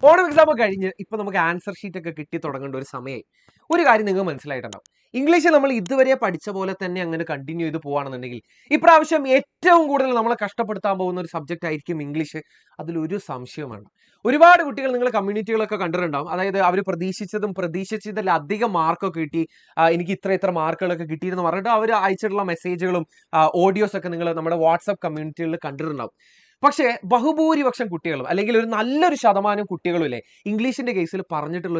Onam exam കഴിഞ്ഞ് ഇപ്പൊ നമുക്ക് ആൻസർ ഷീറ്റ് ഒക്കെ കിട്ടി തുടങ്ങേണ്ട ഒരു സമയമായി. ഒരു കാര്യം നിങ്ങൾ മനസ്സിലായിട്ടുണ്ടാവും, ഇംഗ്ലീഷ് നമ്മൾ ഇതുവരെ പഠിച്ച പോലെ തന്നെ അങ്ങനെ കണ്ടിന്യൂ ചെയ്ത് പോവാണെന്നുണ്ടെങ്കിൽ ഇപ്രാവശ്യം ഏറ്റവും കൂടുതൽ നമ്മളെ കഷ്ടപ്പെടുത്താൻ പോകുന്ന ഒരു സബ്ജക്റ്റ് ആയിരിക്കും ഇംഗ്ലീഷ്. അതിലൊരു സംശയമാണ്. ഒരുപാട് കുട്ടികൾ നിങ്ങൾ കമ്മ്യൂണിറ്റികളൊക്കെ കണ്ടിട്ടുണ്ടാവും. അതായത് അവർ പ്രതീക്ഷിച്ചതിലധികം മാർക്കൊക്കെ കിട്ടി, എനിക്ക് ഇത്ര മാർക്കുകളൊക്കെ കിട്ടിയെന്ന് പറഞ്ഞിട്ട് അവർ അയച്ചിട്ടുള്ള മെസ്സേജുകളും ഓഡിയോസ് ഒക്കെ നിങ്ങൾ നമ്മുടെ വാട്സപ്പ് കമ്മ്യൂണിറ്റികളിൽ കണ്ടിട്ടുണ്ടാവും. പക്ഷേ ബഹുഭൂരിപക്ഷം കുട്ടികളും അല്ലെങ്കിൽ ഒരു നല്ലൊരു ശതമാനം കുട്ടികളും ഇല്ലേ, ഇംഗ്ലീഷിന്റെ കേസിൽ പറഞ്ഞിട്ടുള്ള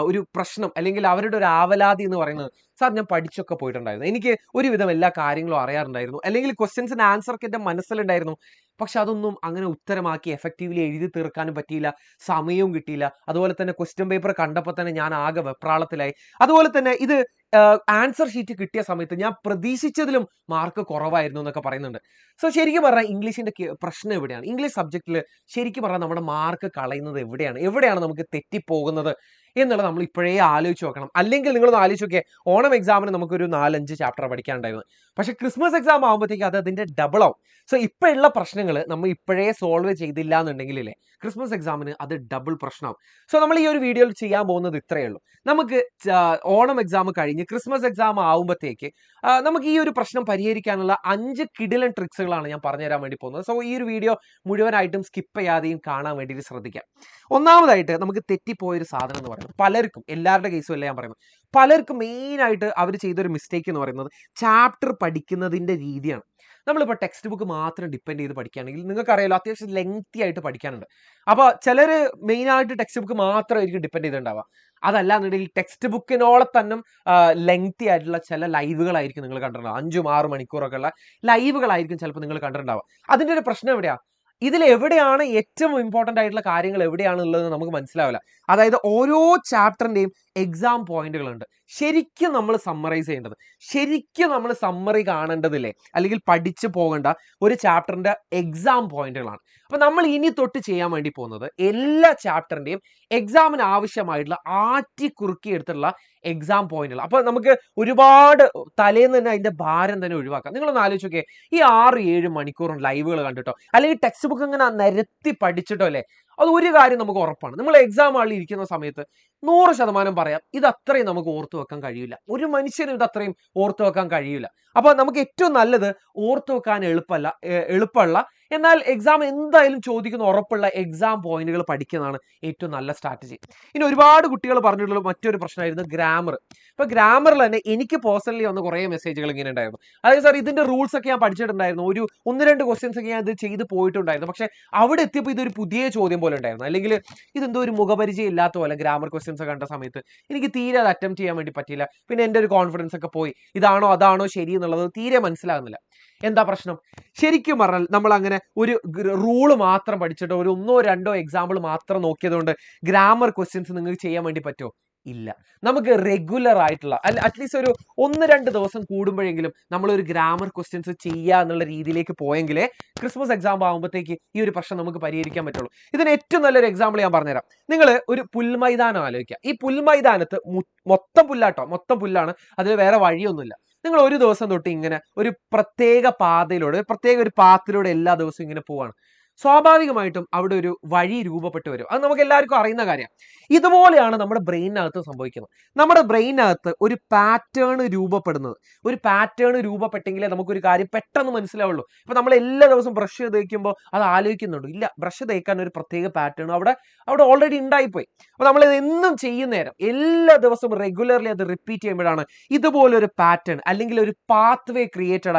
ഒരു പ്രശ്നം അല്ലെങ്കിൽ അവരുടെ ഒരു ആവലാതി എന്ന് പറയുന്നത്, സാർ ഞാൻ പഠിച്ചൊക്കെ പോയിട്ടുണ്ടായിരുന്നു, എനിക്ക് ഒരുവിധം എല്ലാ കാര്യങ്ങളും അറിയാറുണ്ടായിരുന്നു, അല്ലെങ്കിൽ ക്വസ്റ്റ്യൻസിന് ആൻസർ ഒക്കെ എൻ്റെ മനസ്സിലുണ്ടായിരുന്നു, പക്ഷെ അതൊന്നും അങ്ങനെ ഉത്തരമാക്കി എഫക്റ്റീവ്ലി എഴുതി തീർക്കാനും പറ്റിയില്ല, സമയവും കിട്ടിയില്ല. അതുപോലെ തന്നെ ക്വസ്റ്റ്യൻ പേപ്പർ കണ്ടപ്പോൾ തന്നെ ഞാൻ ആകെ വെപ്രാളത്തിലായി. അതുപോലെ തന്നെ ഇത് ആൻസർ ഷീറ്റ് കിട്ടിയ സമയത്ത് ഞാൻ പ്രതീക്ഷിച്ചതിലും മാർക്ക് കുറവായിരുന്നു എന്നൊക്കെ പറയുന്നുണ്ട്. സോ ശരിക്കും പറഞ്ഞാൽ ഇംഗ്ലീഷിന്റെ പ്രശ്നം എവിടെയാണ്? ഇംഗ്ലീഷ് സബ്ജക്റ്റിൽ ശരിക്കും പറഞ്ഞാൽ നമ്മുടെ മാർക്ക് കളയുന്നത് എവിടെയാണ് നമുക്ക് തെറ്റിപ്പോകുന്നത് എന്നുള്ളത് നമ്മൾ ഇപ്പോഴേ ആലോചിച്ച് നോക്കണം. അല്ലെങ്കിൽ നിങ്ങളൊന്ന് ആലോചിച്ച് നോക്കിയേ, ഓണം എക്സാമിന് നമുക്കൊരു 4-5 ചാപ്റ്റർ പഠിക്കാനുണ്ടായിരുന്നു. പക്ഷെ ക്രിസ്മസ് എക്സാം ആകുമ്പോഴത്തേക്ക് അത് അതിന്റെ ഡബിൾ ആവും. സോ ഇപ്പോഴുള്ള പ്രശ്നങ്ങൾ നമ്മൾ ഇപ്പോഴേ സോൾവ് ചെയ്തില്ല എന്നുണ്ടെങ്കിലേ ക്രിസ്മസ് എക്സാമിന് അത് ഡബിൾ പ്രശ്നമാവും. സോ നമ്മൾ ഈ ഒരു വീഡിയോയിൽ ചെയ്യാൻ പോകുന്നത് ഇത്രയേ ഉള്ളൂ. നമുക്ക് ഓണം എക്സാം കഴിഞ്ഞ് ക്രിസ്മസ് എക്സാം ആവുമ്പോഴത്തേക്ക് നമുക്ക് ഈ ഒരു പ്രശ്നം പരിഹരിക്കാനുള്ള 5 കിടിലൻ ട്രിക്സുകളാണ് ഞാൻ പറഞ്ഞുതരാൻ വേണ്ടി പോകുന്നത്. സോ ഈ ഒരു വീഡിയോ മുഴുവനായിട്ടും സ്കിപ്പ് ചെയ്യാതെയും കാണാൻ വേണ്ടിയിട്ട് ശ്രദ്ധിക്കാം. ഒന്നാമതായിട്ട് നമുക്ക് തെറ്റിപ്പോയൊരു സാധനം എന്ന് പറയുന്നത്, പലർക്കും, എല്ലാവരുടെ കേസും അല്ല ഞാൻ പറയുന്നത്, പലർക്കും മെയിനായിട്ട് അവർ ചെയ്തൊരു മിസ്റ്റേക്ക് എന്ന് പറയുന്നത് ചാപ്റ്റർ പഠിക്കുന്നതിൻ്റെ രീതിയാണ്. നമ്മളിപ്പോൾ ടെക്സ്റ്റ് ബുക്ക് മാത്രം ഡിപ്പെൻഡ് ചെയ്ത് പഠിക്കുകയാണെങ്കിൽ നിങ്ങൾക്കറിയാലോ അത്യാവശ്യം ലെങ്തി ആയിട്ട് പഠിക്കാനുണ്ട്. അപ്പോൾ ചിലർ മെയിനായിട്ട് ടെക്സ്റ്റ് ബുക്ക് മാത്രമായിരിക്കും ഡിപ്പെൻഡ് ചെയ്തിട്ടുണ്ടാവുക. അതല്ല എന്നുണ്ടെങ്കിൽ ടെക്സ്റ്റ് ബുക്കിനോളം തന്നെ ലെങ്തി ആയിട്ടുള്ള ചില ലൈവുകളായിരിക്കും നിങ്ങൾ കണ്ടിട്ടുണ്ടാവുക. 5-6 മണിക്കൂറൊക്കെ ഉള്ള ലൈവുകളായിരിക്കും ചിലപ്പോൾ നിങ്ങൾ കണ്ടിട്ടുണ്ടാവുക. അതിൻ്റെ ഒരു പ്രശ്നം എവിടെയാ? ഇതിൽ എവിടെയാണ് ഏറ്റവും ഇമ്പോർട്ടൻ്റ് ആയിട്ടുള്ള കാര്യങ്ങൾ എവിടെയാണുള്ളത് നമുക്ക് മനസ്സിലാവില്ല. അതായത് ഓരോ ചാപ്റ്ററിൻ്റെയും എക്സാം പോയിന്റുകളുണ്ട്. ശരിക്കും നമ്മൾ സമ്മറൈസ് ചെയ്യേണ്ടത്, ശരിക്കും നമ്മൾ സമ്മറി കാണേണ്ടതില്ലേ, അല്ലെങ്കിൽ പഠിച്ചു പോകേണ്ട ഒരു ചാപ്റ്ററിന്റെ എക്സാം പോയിന്റുകളാണ്. അപ്പൊ നമ്മൾ ഇനി തൊട്ട് ചെയ്യാൻ വേണ്ടി പോകുന്നത് എല്ലാ ചാപ്റ്ററിന്റെയും എക്സാമിന് ആവശ്യമായിട്ടുള്ള ആറ്റി കുറുക്കി എടുത്തിട്ടുള്ള എക്സാം പോയിന്റുകൾ. അപ്പൊ നമുക്ക് ഒരുപാട് തലേന്ന് തന്നെ അതിന്റെ ഭാരം തന്നെ ഒഴിവാക്കാം. നിങ്ങളൊന്ന് ആലോചിച്ച് നോക്കിയേ, ഈ 6-7 മണിക്കൂറും ലൈവുകൾ കണ്ടിട്ടോ അല്ലെങ്കിൽ ടെക്സ്റ്റ് ബുക്ക് ഇങ്ങനെ നിരത്തി പഠിച്ചിട്ടോ അല്ലേ, അത് ഒരു കാര്യം നമുക്ക് ഉറപ്പാണ്, നമ്മൾ എക്സാം ഹാളിൽ ഇരിക്കുന്ന സമയത്ത് 100% പറയാം, ഇത് അത്രയും നമുക്ക് ഓർത്തു വെക്കാൻ കഴിയില്ല. ഒരു മനുഷ്യനും ഇത് അത്രയും ഓർത്തു വെക്കാൻ കഴിയില്ല. അപ്പൊ നമുക്ക് ഏറ്റവും നല്ലത് ഓർത്തു വെക്കാൻ എളുപ്പമുള്ള എന്നാൽ എക്സാം എന്തായാലും ചോദിക്കുന്ന ഉറപ്പുള്ള എക്സാം പോയിന്റുകൾ പഠിക്കുന്നതാണ് ഏറ്റവും നല്ല സ്ട്രാറ്റജി. ഇനി ഒരുപാട് കുട്ടികൾ പറഞ്ഞിട്ടുള്ള മറ്റൊരു പ്രശ്നമായിരുന്നു ഗ്രാമർ. ഇപ്പൊ ഗ്രാമറിൽ തന്നെ എനിക്ക് പേഴ്സണലി വന്ന കുറേ മെസ്സേജുകൾ ഇങ്ങനെ ഉണ്ടായിരുന്നു. അതായത് സാർ ഇതിന്റെ റൂൾസ് ഒക്കെ ഞാൻ പഠിച്ചിട്ടുണ്ടായിരുന്നു, ഒരു 1-2 ക്വസ്റ്റ്യൻസ് ഒക്കെ ഞാൻ ഇത് ചെയ്ത് പോയിട്ടുണ്ടായിരുന്നു, പക്ഷെ അവിടെ എത്തിയപ്പോൾ ഇതൊരു പുതിയ ചോദ്യം പോലെ ഉണ്ടായിരുന്നു, അല്ലെങ്കിൽ ഇതെന്തോ ഒരു മുഖപരിചയം ഇല്ലാത്ത പോലെ ഗ്രാമർ ക്വസ്റ്റ്യൻസ് കണ്ട സമയത്ത് എനിക്ക് തീരെ അത് അറ്റംപ്റ്റ് ചെയ്യാൻ വേണ്ടി പറ്റിയില്ല. പിന്നെ എൻ്റെ ഒരു കോൺഫിഡൻസ് ഒക്കെ പോയി, ഇതാണോ അതാണോ ശരി എന്നുള്ളത് തീരെ മനസ്സിലാകുന്നില്ല. എന്താ പ്രശ്നം? ശരിക്കും പറഞ്ഞാൽ നമ്മൾ അങ്ങനെ ഒരു റൂള് മാത്രം പഠിച്ചിട്ടോ ഒരു 1-2 എക്സാമ്പിൾ മാത്രം നോക്കിയതുകൊണ്ട് ഗ്രാമർ ക്വസ്റ്റ്യൻസ് നിങ്ങൾക്ക് ചെയ്യാൻ വേണ്ടി പറ്റുമോ? ഇല്ല. നമുക്ക് റെഗുലർ ആയിട്ടുള്ള അറ്റ്ലീസ്റ്റ് ഒരു 1-2 ദിവസം കൂടുമ്പോഴെങ്കിലും നമ്മളൊരു ഗ്രാമർ ക്വസ്റ്റ്യൻസ് ചെയ്യുക എന്നുള്ള രീതിയിലേക്ക് പോയെങ്കിലേ ക്രിസ്മസ് എക്സാം ആകുമ്പോഴത്തേക്ക് ഈ ഒരു പ്രശ്നം നമുക്ക് പരിഹരിക്കാൻ പറ്റുള്ളൂ. ഇതിന് ഏറ്റവും നല്ലൊരു എക്സാമ്പിൾ ഞാൻ പറഞ്ഞുതരാം. നിങ്ങൾ ഒരു പുൽമൈതാനം ആലോചിക്കുക. ഈ പുൽമൈതാനത്ത് മൊത്തം പുല്ലാട്ടോ, മൊത്തം പുല്ലാണ്, അതിൽ വേറെ വഴിയൊന്നുമില്ല. നിങ്ങൾ ഒരു ദിവസം തൊട്ട് ഇങ്ങനെ ഒരു പ്രത്യേക ഒരു പാത്തിലൂടെ എല്ലാ ദിവസവും ഇങ്ങനെ പോവാണ്. സ്വാഭാവികമായിട്ടും അവിടെ ഒരു വഴി രൂപപ്പെട്ടു വരും. അത് നമുക്ക് എല്ലാവർക്കും അറിയുന്ന കാര്യമാണ്. ഇതുപോലെയാണ് നമ്മുടെ ബ്രെയിനകത്ത് സംഭവിക്കുന്നത്. നമ്മുടെ ബ്രെയിനകത്ത് ഒരു പാറ്റേൺ രൂപപ്പെട്ടെങ്കിലേ നമുക്കൊരു കാര്യം പെട്ടെന്ന് മനസ്സിലാവുള്ളൂ. ഇപ്പൊ നമ്മൾ എല്ലാ ദിവസവും ബ്രഷ് തേക്കുമ്പോൾ അത് ആലോചിക്കുന്നുണ്ട്, ഇല്ല, ബ്രഷ് തേക്കാൻ ഒരു പ്രത്യേക പാറ്റേൺ അവിടെ ഓൾറെഡി ഉണ്ടായിപ്പോയി. അപ്പൊ നമ്മൾ ഇത് എന്നും ചെയ്യുന്ന നേരം എല്ലാ ദിവസവും റെഗുലർലി അത് റിപ്പീറ്റ് ചെയ്യുമ്പോഴാണ് ഇതുപോലൊരു പാറ്റേൺ അല്ലെങ്കിൽ ഒരു പാത്ത് വേ ക്രിയേറ്റഡ്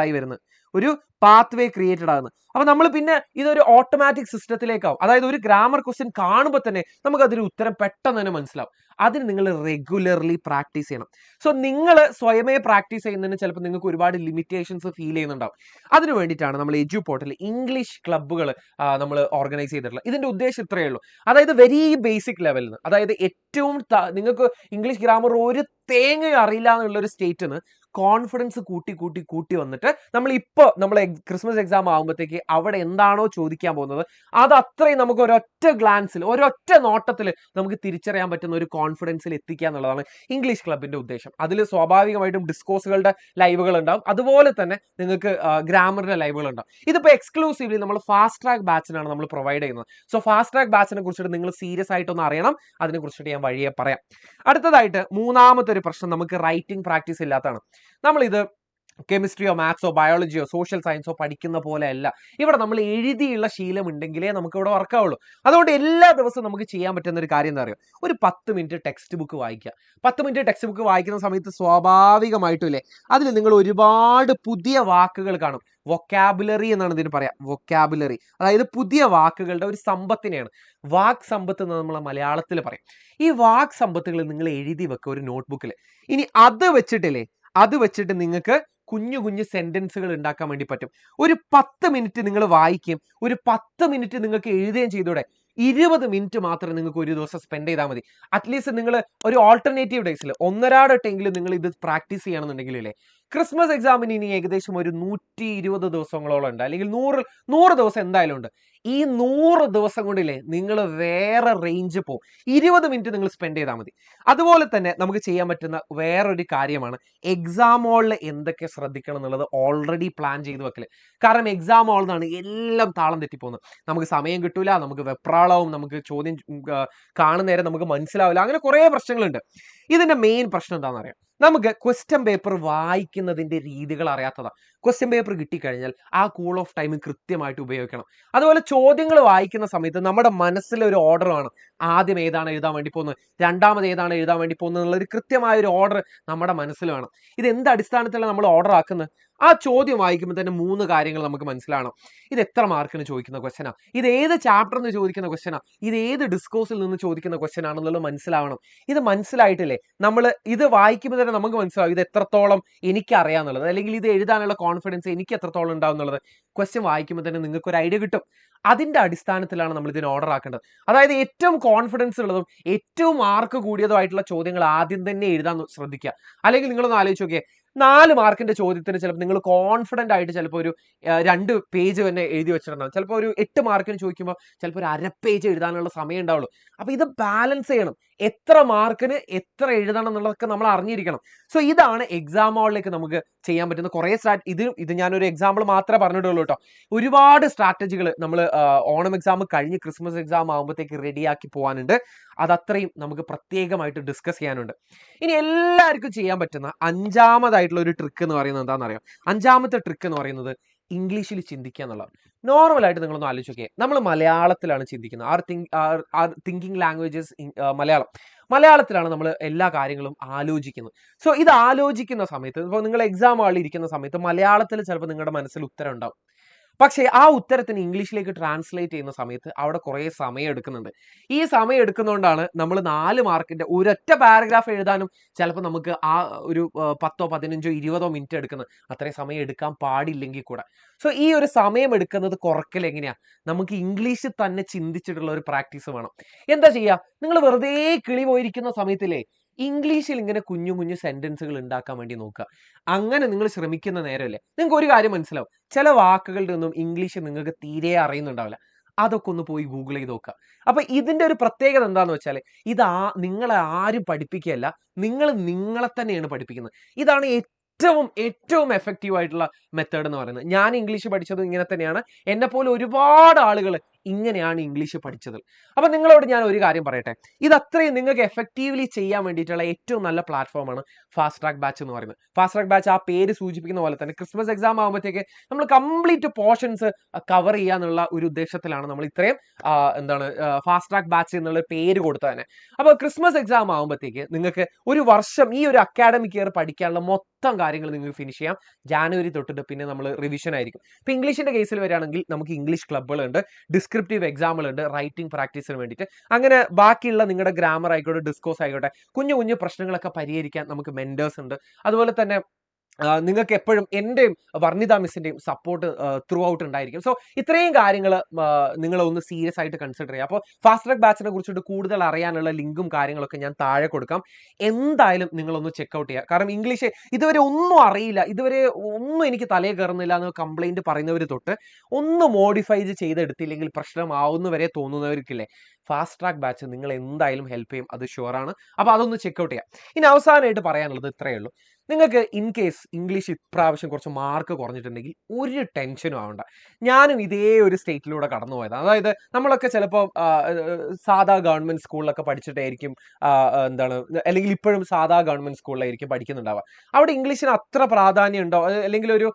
ആകുന്നത്. അപ്പൊ നമ്മൾ പിന്നെ ഇതൊരു ഓട്ടോമാറ്റിക് സിസ്റ്റത്തിലേക്കാവും. അതായത് ഒരു ഗ്രാമർ ക്വസ്റ്റ്യൻ കാണുമ്പോൾ തന്നെ നമുക്ക് അതിന് ഉത്തരം പെട്ടെന്ന് തന്നെ മനസ്സിലാവും. അതിന് നിങ്ങൾ റെഗുലർലി പ്രാക്ടീസ് ചെയ്യണം. സോ നിങ്ങൾ സ്വയമേ പ്രാക്ടീസ് ചെയ്യുന്നതിന് ചിലപ്പോൾ നിങ്ങൾക്ക് ഒരുപാട് ലിമിറ്റേഷൻസ് ഫീൽ ചെയ്യുന്നുണ്ടാവും. അതിന് വേണ്ടിയിട്ടാണ് നമ്മൾ എജു പോർട്ടലിൽ ഇംഗ്ലീഷ് ക്ലബ്ബുകൾ നമ്മൾ ഓർഗനൈസ് ചെയ്തിട്ടുള്ളത്. ഇതിന്റെ ഉദ്ദേശം ഇത്രയേ ഉള്ളൂ. അതായത് വെരി ബേസിക് ലെവലിൽ നിന്ന്, അതായത് ഏറ്റവും നിങ്ങൾക്ക് ഇംഗ്ലീഷ് ഗ്രാമർ ഒരു തേങ്ങ അറിയില്ല എന്നുള്ള ഒരു സ്റ്റേറ്റിൽ നിന്ന് കോൺഫിഡൻസ് കൂട്ടി കൂട്ടി കൂട്ടി വന്നിട്ട് നമ്മൾ ക്രിസ്മസ് എക്സാം ആകുമ്പോഴത്തേക്ക് അവിടെ എന്താണോ ചോദിക്കാൻ പോകുന്നത് അത് അത്രയും നമുക്ക് ഒരൊറ്റ ഗ്ലാൻസിൽ ഒരൊറ്റ നോട്ടത്തിൽ നമുക്ക് തിരിച്ചറിയാൻ പറ്റുന്ന ഒരു കോൺഫിഡൻസിൽ എത്തിക്കുക എന്നുള്ളതാണ് ഇംഗ്ലീഷ് ക്ലബിന്റെ ഉദ്ദേശം. അതിൽ സ്വാഭാവികമായിട്ടും ഡിസ്കോഴ്സുകളുടെ ലൈവുകൾ ഉണ്ടാവും, അതുപോലെ തന്നെ നിങ്ങൾക്ക് ഗ്രാമറിന്റെ ലൈവുകൾ ഉണ്ടാവും. ഇതിപ്പോൾ എക്സ്ക്ലൂസീവ്ലി നമ്മൾ ഫാസ്റ്റ് ട്രാക്ക് ബാച്ചിനാണ് നമ്മൾ പ്രൊവൈഡ് ചെയ്യുന്നത്. സോ ഫാസ്റ്റ് ട്രാക്ക് ബാച്ചിനെ കുറിച്ചിട്ട് നിങ്ങൾ സീരിയസ് ആയിട്ടൊന്ന് അറിയണം, അതിനെ കുറിച്ചിട്ട് ഞാൻ വഴിയെ പറയാം. അടുത്തതായിട്ട് മൂന്നാമത്തെ ഒരു പ്രശ്നം നമുക്ക് റൈറ്റിംഗ് പ്രാക്ടീസ് ഇല്ലാത്തതാണ്. നമ്മളിത് കെമിസ്ട്രിയോ മാത്സോ ബയോളജിയോ സോഷ്യൽ സയൻസോ പഠിക്കുന്ന പോലെ അല്ല. ഇവിടെ നമ്മൾ എഴുതിയുള്ള ശീലം ഉണ്ടെങ്കിലേ നമുക്ക് ഇവിടെ വർക്കാവുള്ളൂ. അതുകൊണ്ട് എല്ലാ ദിവസവും നമുക്ക് ചെയ്യാൻ പറ്റുന്ന ഒരു കാര്യം എന്താ പറയുക, ഒരു 10 മിനിറ്റ് ടെക്സ്റ്റ് ബുക്ക് വായിക്കുക. 10 മിനിറ്റ് ടെക്സ്റ്റ് ബുക്ക് വായിക്കുന്ന സമയത്ത് സ്വാഭാവികമായിട്ടും ഇല്ലേ അതിൽ നിങ്ങൾ ഒരുപാട് പുതിയ വാക്കുകൾ കാണും. വൊക്കാബുലറി എന്നാണ് ഇതിന് പറയാം. വൊക്കാബുലറി അതായത് പുതിയ വാക്കുകളുടെ ഒരു സമ്പത്തിനെയാണ് വാക് സമ്പത്ത് എന്ന് നമ്മൾ മലയാളത്തിൽ പറയും. ഈ വാക് സമ്പത്തുകൾ നിങ്ങൾ എഴുതി വെക്കുക ഒരു നോട്ട്ബുക്കിൽ. ഇനി അത് വെച്ചിട്ട് നിങ്ങൾക്ക് കുഞ്ഞു കുഞ്ഞു സെന്റൻസുകൾ ഉണ്ടാക്കാൻ വേണ്ടി പറ്റും. ഒരു 10 മിനിറ്റ് നിങ്ങൾ വായിക്കും, ഒരു 10 മിനിറ്റ് നിങ്ങൾക്ക് എഴുതുകയും ചെയ്തൂടെ. 20 മിനിറ്റ് മാത്രം നിങ്ങൾക്ക് ഒരു ദിവസം സ്പെൻഡ് ചെയ്താൽ മതി. അറ്റ്ലീസ്റ്റ് നിങ്ങൾ ഒരു ഓൾട്ടർനേറ്റീവ് ഡേയ്സിൽ ഒന്നരാടെങ്കിലും നിങ്ങൾ ഇത് പ്രാക്ടീസ് ചെയ്യണമെന്നുണ്ടെങ്കിൽ അല്ലേ ക്രിസ്മസ് എക്സാമിന് ഇനി ഏകദേശം ഒരു 120 ദിവസങ്ങളോളം ഉണ്ട്, അല്ലെങ്കിൽ 100 ദിവസം എന്തായാലും ഉണ്ട്. ഈ 100 ദിവസം കൊണ്ടില്ലേ നിങ്ങൾ വേറെ റേഞ്ച് പോകും. 20 മിനിറ്റ് നിങ്ങൾ സ്പെൻഡ് ചെയ്താൽ മതി. അതുപോലെ തന്നെ നമുക്ക് ചെയ്യാൻ പറ്റുന്ന വേറൊരു കാര്യമാണ് എക്സാം ഹോളിൽ എന്തൊക്കെ ശ്രദ്ധിക്കണം എന്നുള്ളത് ഓൾറെഡി പ്ലാൻ ചെയ്ത് വെക്കല്. കാരണം എക്സാം ഹോളിൽ നിന്നാണ് എല്ലാം താളം തെറ്റിപ്പോകുന്നത്. നമുക്ക് സമയം കിട്ടൂല, നമുക്ക് വെപ്രാളവും, നമുക്ക് ചോദ്യം കാണുന്ന നേരം നമുക്ക് മനസ്സിലാവില്ല, അങ്ങനെ കുറേ പ്രശ്നങ്ങളുണ്ട്. ഇതിന്റെ മെയിൻ പ്രശ്നം എന്താണെന്ന് അറിയാം, നമുക്ക് ക്വസ്റ്റ്യൻ പേപ്പർ വായിക്കുന്നതിന്റെ രീതികൾ അറിയാത്തതാണ്. ക്വസ്റ്റ്യൻ പേപ്പർ കിട്ടിക്കഴിഞ്ഞാൽ ആ കൂൾ ഓഫ് ടൈം കൃത്യമായിട്ട് ഉപയോഗിക്കണം. അതുപോലെ ചോദ്യങ്ങൾ വായിക്കുന്ന സമയത്ത് നമ്മുടെ മനസ്സിലെ ഒരു ഓർഡർ വേണം. ആദ്യം ഏതാണ് എഴുതാൻ വേണ്ടി പോകുന്നത്, രണ്ടാമത് ഏതാണ് എഴുതാൻ വേണ്ടി പോകുന്നത് എന്നുള്ള ഒരു കൃത്യമായ ഒരു ഓർഡർ നമ്മുടെ മനസ്സിൽ വേണം. ഇത് എന്ത് അടിസ്ഥാനത്തിലാണ് നമ്മൾ ഓർഡർ ആക്കുന്നത്? ആ ചോദ്യം വായിക്കുമ്പോൾ തന്നെ 3 കാര്യങ്ങൾ നമുക്ക് മനസ്സിലാവണം. ഇത് എത്ര മാർക്കിന് ചോദിക്കുന്ന ക്വസ്റ്റ്യനാ, ഇത് ഏത് ചാപ്റ്ററിൽ നിന്ന് ചോദിക്കുന്ന ക്വസ്റ്റ്യനാ, ഇത് ഏത് ഡിസ്കോഴ്സിൽ നിന്ന് ചോദിക്കുന്ന ക്വസ്റ്റ്യൻ ആണെന്നുള്ളത് മനസ്സിലാവണം. ഇത് മനസ്സിലായിട്ടില്ലേ നമ്മൾ ഇത് വായിക്കുമ്പോൾ തന്നെ നമുക്ക് മനസ്സിലാവും ഇത് എത്രത്തോളം എനിക്കറിയാന്നുള്ളത്, അല്ലെങ്കിൽ ഇത് എഴുതാനുള്ള കോൺഫിഡൻസ് എനിക്ക് എത്രത്തോളം ഉണ്ടാവും എന്നുള്ളത് ക്വസ്റ്റ്യൻ വായിക്കുമ്പോൾ തന്നെ നിങ്ങൾക്ക് ഒരു ഐഡിയ കിട്ടും. അതിന്റെ അടിസ്ഥാനത്തിലാണ് നമ്മൾ ഇതിന് ഓർഡർ ആക്കേണ്ടത്. അതായത് ഏറ്റവും കോൺഫിഡൻസ് ഉള്ളതും ഏറ്റവും മാർക്ക് കൂടിയതുമായിട്ടുള്ള ചോദ്യങ്ങൾ ആദ്യം തന്നെ എഴുതാൻ ശ്രദ്ധിക്കുക. അല്ലെങ്കിൽ നിങ്ങളൊന്ന് ആലോചിച്ച് നോക്കിയേ, 4 മാർക്കിന്റെ ചോദ്യത്തിന് ചിലപ്പോൾ നിങ്ങൾ കോൺഫിഡന്റ് ആയിട്ട് ചിലപ്പോൾ ഒരു 2 പേജ് തന്നെ എഴുതി വെച്ചിട്ടുണ്ടാവും. ചിലപ്പോൾ ഒരു 8 മാർക്കിന് ചോദിക്കുമ്പോൾ ചിലപ്പോൾ ഒരു അര പേജ് എഴുതാനുള്ള സമയം ഉണ്ടാവുള്ളൂ. അപ്പൊ ഇത് ബാലൻസ് ചെയ്യണം. എത്ര മാർക്കിന് എത്ര എഴുതണം എന്നുള്ളതൊക്കെ നമ്മൾ അറിഞ്ഞിരിക്കണം. സോ ഇതാണ് എക്സാം ഹോളിലേക്ക് നമുക്ക് ചെയ്യാൻ പറ്റുന്ന കുറേ ഇത് ഞാനൊരു എക്സാമ്പിൾ മാത്രമേ പറഞ്ഞിട്ടുള്ളൂ കേട്ടോ. ഒരുപാട് സ്ട്രാറ്റജികൾ നമ്മൾ ഓണം എക്സാം കഴിഞ്ഞ് ക്രിസ്മസ് എക്സാം ആകുമ്പോഴത്തേക്ക് റെഡിയാക്കി പോകാനുണ്ട്. അതത്രയും നമുക്ക് പ്രത്യേകമായിട്ട് ഡിസ്കസ് ചെയ്യാനുണ്ട്. ഇനി എല്ലാവർക്കും ചെയ്യാൻ പറ്റുന്ന 5ാമതായിട്ടുള്ള ഒരു ട്രിക്ക് എന്ന് പറയുന്നത് എന്താണെന്നറിയാം? 5ാമത്തെ ട്രിക്ക് എന്ന് പറയുന്നത് ഇംഗ്ലീഷിൽ ചിന്തിക്കുക എന്നുള്ളതാണ്. നോർമലായിട്ട് നിങ്ങളൊന്ന് ആലോചിച്ച് നോക്കിയേ, നമ്മൾ മലയാളത്തിലാണ് ചിന്തിക്കുന്നത്. തിങ്കിങ് ലാംഗ്വേജസ് മലയാളത്തിലാണ് നമ്മൾ എല്ലാ കാര്യങ്ങളും ആലോചിക്കുന്നത്. സോ ഇത് ആലോചിക്കുന്ന സമയത്ത് ഇപ്പോൾ നിങ്ങൾ എക്സാം ഹാളിൽ ഇരിക്കുന്ന സമയത്ത് മലയാളത്തിൽ ചിലപ്പോൾ നിങ്ങളുടെ മനസ്സിൽ ഉത്തരം ഉണ്ടാവും. പക്ഷേ ആ ഉത്തരത്തിന് ഇംഗ്ലീഷിലേക്ക് ട്രാൻസ്ലേറ്റ് ചെയ്യുന്ന സമയത്ത് അവിടെ കുറേ സമയം എടുക്കുന്നുണ്ട്. ഈ സമയം എടുക്കുന്നതുകൊണ്ടാണ് നമ്മൾ 4 മാർക്കിന്റെ ഒരൊറ്റ പാരഗ്രാഫ് എഴുതാനും ചിലപ്പോൾ നമുക്ക് ആ ഒരു 10, 15, 20 മിനിറ്റ് എടുക്കുന്നത്. അത്രയും സമയം എടുക്കാൻ പാടില്ലെങ്കിൽ കൂടെ. സോ ഈ ഒരു സമയം എടുക്കുന്നത് കുറയ്ക്കൽ എങ്ങനെയാ? നമുക്ക് ഇംഗ്ലീഷിൽ തന്നെ ചിന്തിച്ചിട്ടുള്ള ഒരു പ്രാക്ടീസ് വേണം. എന്താ ചെയ്യുക? നിങ്ങൾ വെറുതെ കിളി പോയിരിക്കുന്ന സമയത്തില്ലേ ഇംഗ്ലീഷിൽ ഇങ്ങനെ കുഞ്ഞു കുഞ്ഞു സെന്റൻസുകൾ ഉണ്ടാക്കാൻ വേണ്ടി നോക്കുക. അങ്ങനെ നിങ്ങൾ ശ്രമിക്കുന്ന നേരമല്ലേ നിങ്ങൾക്ക് ഒരു കാര്യം മനസ്സിലാവും, ചില വാക്കുകളുടെ ഒന്നും ഇംഗ്ലീഷ് നിങ്ങൾക്ക് തീരെ അറിയുന്നുണ്ടാവില്ല. അതൊക്കെ ഒന്ന് പോയി ഗൂഗിൾ ചെയ്ത് നോക്കുക. അപ്പൊ ഇതിന്റെ ഒരു പ്രത്യേകത എന്താന്ന് വെച്ചാൽ നിങ്ങളെ ആരും പഠിപ്പിക്കുകയല്ല, നിങ്ങൾ നിങ്ങളെ തന്നെയാണ് പഠിപ്പിക്കുന്നത്. ഇതാണ് ഏറ്റവും എഫക്റ്റീവ് ആയിട്ടുള്ള മെത്തേഡ് എന്ന് പറയുന്നത്. ഞാൻ ഇംഗ്ലീഷ് പഠിച്ചതും ഇങ്ങനെ തന്നെയാണ്. എന്നെ പോലെ ഒരുപാട് ആളുകൾ ഇങ്ങനെയാണ് ഇംഗ്ലീഷ് പഠിച്ചത്. അപ്പൊ നിങ്ങളോട് ഞാൻ ഒരു കാര്യം പറയട്ടെ, ഇത് അത്രയും നിങ്ങൾക്ക് എഫക്റ്റീവ്ലി ചെയ്യാൻ വേണ്ടിയിട്ടുള്ള ഏറ്റവും നല്ല പ്ലാറ്റ്ഫോമാണ് ഫാസ്റ്റ് ട്രാക്ക് ബാച്ച് എന്ന് പറയുന്നത്. ഫാസ്റ്റ് ട്രാക്ക് ബാച്ച് ആ പേര് സൂചിപ്പിക്കുന്ന പോലെ തന്നെ ക്രിസ്മസ് എക്സാം ആകുമ്പോഴത്തേക്ക് നമ്മൾ കംപ്ലീറ്റ് പോർഷൻസ് കവർ ചെയ്യാന്നുള്ള ഒരു ഉദ്ദേശത്തിലാണ് നമ്മൾ ഇത്രയും ഫാസ്റ്റ് ട്രാക്ക് ബാച്ച് എന്നുള്ള പേര് കൊടുത്തത് തന്നെ. അപ്പോൾ ക്രിസ്മസ് എക്സാം ആകുമ്പോഴത്തേക്ക് നിങ്ങൾക്ക് ഒരു വർഷം ഈ ഒരു അക്കാഡമിക് ഇയർ പഠിക്കാനുള്ള മൊത്തം കാര്യങ്ങൾ നിങ്ങൾക്ക് ഫിനിഷ് ചെയ്യാം. ജാനുവരി തൊട്ടിട്ട് പിന്നെ നമ്മൾ റിവിഷൻ ആയിരിക്കും. ഇപ്പൊ ഇംഗ്ലീഷിന്റെ കേസിൽ വരികയാണെങ്കിൽ നമുക്ക് ഇംഗ്ലീഷ് ക്ലബ്ബുകളുണ്ട്, ഡിസ്ക്രിപ്റ്റീവ് എക്സാമുകളുണ്ട് റൈറ്റിംഗ് പ്രാക്ടീസിന് വേണ്ടിയിട്ട്. അങ്ങനെ ബാക്കിയുള്ള നിങ്ങളുടെ ഗ്രാമർ ആയിക്കോട്ടെ ഡിസ്കോസ് ആയിക്കോട്ടെ കുഞ്ഞു കുഞ്ഞു പ്രശ്നങ്ങളൊക്കെ പരിഹരിക്കാൻ നമുക്ക് മെന്റേഴ്സ് ഉണ്ട്. അതുപോലെ തന്നെ നിങ്ങൾക്ക് എപ്പോഴും എൻ്റെയും വർണിത മിസ്സിൻ്റെയും സപ്പോർട്ട് ത്രൂ ഔട്ട് ഉണ്ടായിരിക്കും. സോ ഇത്രയും കാര്യങ്ങൾ നിങ്ങൾ ഒന്ന് സീരിയസ് ആയിട്ട് കൺസിഡർ ചെയ്യുക. അപ്പോൾ ഫാസ്റ്റ് ട്രാക്ക് ബാച്ചിനെ കുറിച്ചിട്ട് കൂടുതൽ അറിയാനുള്ള ലിങ്കും കാര്യങ്ങളൊക്കെ ഞാൻ താഴെ കൊടുക്കാം. എന്തായാലും നിങ്ങളൊന്ന് ചെക്കൗട്ട് ചെയ്യുക. കാരണം ഇംഗ്ലീഷ് ഇതുവരെ ഒന്നും അറിയില്ല, ഇതുവരെ ഒന്നും എനിക്ക് തലയിൽ കയറുന്നില്ല എന്ന് കംപ്ലൈൻറ്റ് പറയുന്നവർ തൊട്ട് ഒന്ന് മോഡിഫൈ ചെയ്തെടുത്തില്ലെങ്കിൽ പ്രശ്നമാവുന്നവരെ തോന്നുന്നവർക്കില്ലേ, ഫാസ്റ്റ് ട്രാക്ക് ബാച്ച് നിങ്ങൾ എന്തായാലും ഹെൽപ്പ് ചെയ്യും, അത് ഷുവറാണ്. അപ്പോൾ അതൊന്ന് ചെക്കൗട്ട് ചെയ്യാം. ഇനി അവസാനമായിട്ട് പറയാനുള്ളത് ഇത്രയേ ഉള്ളൂ. നിങ്ങൾക്ക് ഇൻ കേസ് ഇംഗ്ലീഷ് ഇപ്രാവശ്യം കുറച്ച് മാർക്ക് കുറഞ്ഞിട്ടുണ്ടെങ്കിൽ ഒരു ടെൻഷനും ആവണ്ട. ഞാനും ഇതേ ഒരു സ്റ്റേറ്റിലൂടെ കടന്നു പോയതാണ്. അതായത് നമ്മളൊക്കെ ചിലപ്പോൾ സാധാ ഗവൺമെൻറ് സ്കൂളിലൊക്കെ പഠിച്ചിട്ടായിരിക്കും എന്താണ്, അല്ലെങ്കിൽ ഇപ്പോഴും സാധാ ഗവൺമെൻറ് സ്കൂളിലായിരിക്കും പഠിക്കുന്നുണ്ടാവുക. അവിടെ ഇംഗ്ലീഷിന് അത്ര പ്രാധാന്യം ഉണ്ടോ, അല്ലെങ്കിൽ ഒരു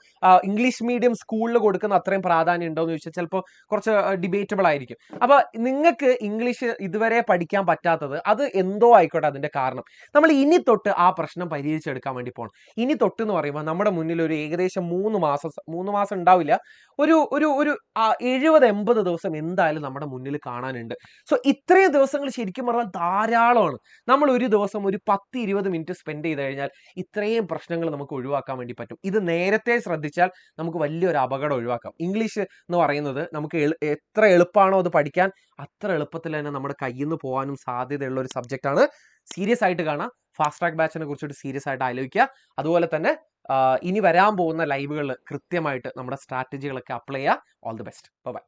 ഇംഗ്ലീഷ് മീഡിയം സ്കൂളിൽ കൊടുക്കുന്ന അത്രയും പ്രാധാന്യം ഉണ്ടോ എന്ന് ചോദിച്ചാൽ ചിലപ്പോൾ കുറച്ച് ഡിബേറ്റബിൾ ആയിരിക്കും. അപ്പോൾ നിങ്ങൾക്ക് ഇംഗ്ലീഷ് ഇതുവരെ പഠിക്കാൻ പറ്റാത്തത് അത് എന്തോ ആയിക്കോട്ടെ അതിൻ്റെ കാരണം. നമ്മൾ ഇനി തൊട്ട് ആ പ്രശ്നം പരിഹരിച്ചെടുക്കാൻ വേണ്ടി പോകണം. ഇനി തൊട്ട് എന്ന് പറയുമ്പോൾ നമ്മുടെ മുന്നിൽ ഒരു ഏകദേശം 3 മാസം ഉണ്ടാവില്ല, ഒരു ഒരു ഒരു 70-80 ദിവസം എന്തായാലും നമ്മുടെ മുന്നിൽ കാണാനുണ്ട്. സോ ഇത്രയും ദിവസങ്ങൾ ശരിക്കും പറഞ്ഞാൽ ധാരാളമാണ്. നമ്മൾ ഒരു ദിവസം ഒരു 10-20 മിനിറ്റ് സ്പെൻഡ് ചെയ്ത് കഴിഞ്ഞാൽ ഇത്രയും പ്രശ്നങ്ങൾ നമുക്ക് ഒഴിവാക്കാൻ വേണ്ടി പറ്റും. ഇത് നേരത്തെ ശ്രദ്ധിച്ചാൽ നമുക്ക് വലിയൊരു അപകടം ഒഴിവാക്കാം. ഇംഗ്ലീഷ് എന്ന് പറയുന്നത് നമുക്ക് എത്ര എളുപ്പമാണോ അത് പഠിക്കാൻ, അത്ര എളുപ്പത്തിൽ തന്നെ നമ്മുടെ കയ്യിൽ നിന്ന് പോകാനും സാധ്യതയുള്ള ഒരു സബ്ജക്റ്റാണ്. സീരിയസ് ആയിട്ട് കാണാം. ഫാസ്റ്റ് ട്രാക്ക് ബാച്ചിനെ കുറിച്ചിട്ട് സീരിയസ് ആയിട്ട് ആലോചിക്കുക. അതുപോലെ തന്നെ ഇനി വരാൻ പോകുന്ന ലൈവുകളിൽ കൃത്യമായിട്ട് നമ്മുടെ സ്ട്രാറ്റജികളൊക്കെ അപ്ലൈ ചെയ്യുക. All the best. ബൈ.